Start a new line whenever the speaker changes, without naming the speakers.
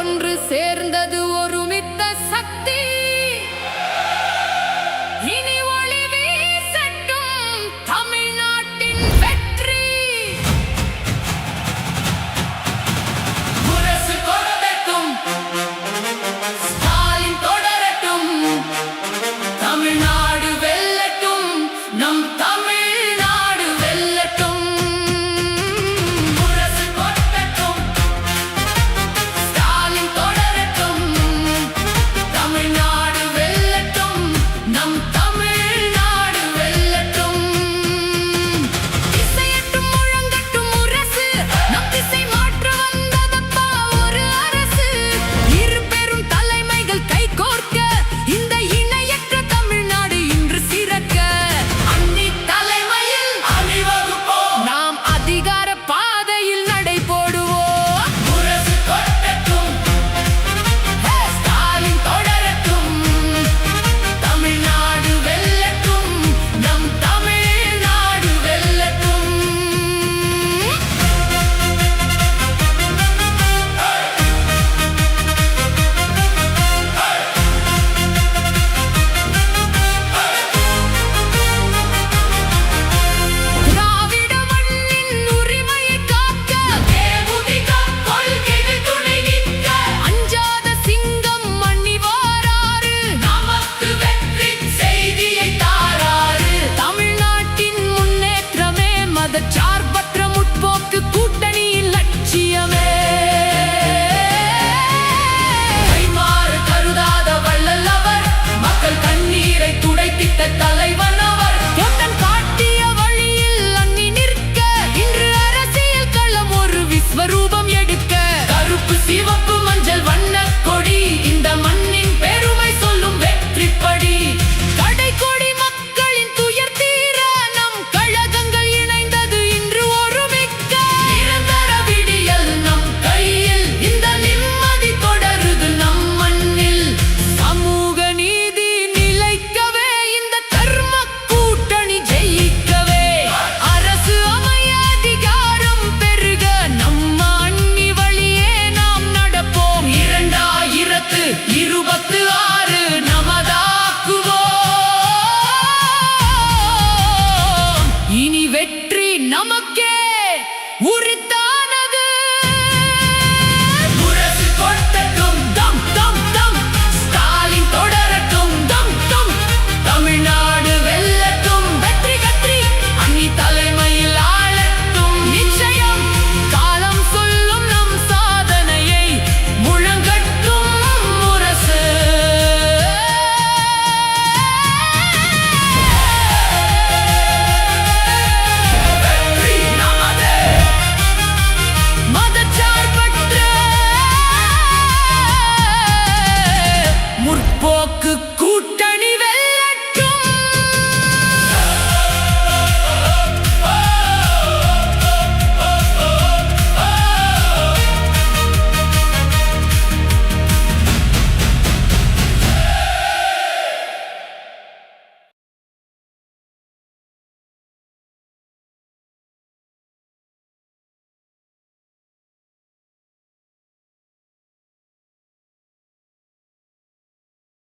ஒன்று சேர்ந்தது ஒருமித்த சக்தி. இனி ஒளி வீசட்டும் தமிழ்நாட்டின் வெற்றி. முரசு கொட்டட்டும், ஸ்டாலின் தொடரட்டும், தமிழ்நாடு வெல்லட்டும், நம் தமிழ்நாடு வெல்லட்டும். முரசு கொட்டட்டும், ஸ்டாலின் தொடரட்டும், தமிழ்நாடு வெல்லட்டும், நம் தமிழ்நாடு வெல்லட்டும். இசையட்டும் முழங்கட்டும் முரசு, நம் திசை மாற்ற வந்ததப்பா ஒரு அரசு. இரு பெரும் தலைமைகள் கைகோர்க்க இந்த இணையற்ற தமிழ்நாடு இன்று சிறக்க. அன்னி தலைமையில் அணிவகுப்போம், நாம் அதிகார பாதையில் நடை போடுவோம். முரசு கொட்டட்டும், ஸ்டாலின் தொடரட்டும், தமிழ்நாடு வெல்லட்டும், நம் தமிழ்நாடு வெல்லட்டும். திராவிட மண்ணின் உரிமையை காக்க, தேமுதிக கொள்கைகள் துணை நிற்க, அஞ்சாத சிங்கம் மண்ணி வாராரு, நமக்கு வெற்றி செய்தியை தாராரு. தமிழ்நாட்டின் முன்னேற்றமே மதச்சார்பற்ற முற்போக்கு கூட்டணியின் லட்சியமே. கைமாறு கருதாத வள்ளல் அவர், மக்கள் கண்ணீரை துடைத்திட்ட தலைவன் அவர். தொண்டன் காட்டிய வழியில் அன்னி நிற்க, இன்று அரசியல் களம் ஒரு விஸ்வரூபம் எடுக்க. கருப்பு சிவப்பு மஞ்சள் வண்ணக் கொடி, இந்த மண்ணின் பெருமை சொல்லும் வெற்றிப்படி. கடைக்கோடி மக்களின் துயர் தீர, நம் கழகங்கள் இணைந்தது இன்று ஒருமிக்க. நிரந்தர விடியல் நம் கையில், இந்த நிம்மதி தொடருது நம் மண்ணில். சமூக நீதி நிலைக்கவே, இந்த தர்ம கூட்டணி ஜெயிக்கவே. அரசு அமைய அதிகாரம் பெருக, நம்ம அன்னி வழியே நாம் நடப்போம். 2026 நமதாக்குவோம். இனி வெற்றி நமக்கே உரித்தாகும்.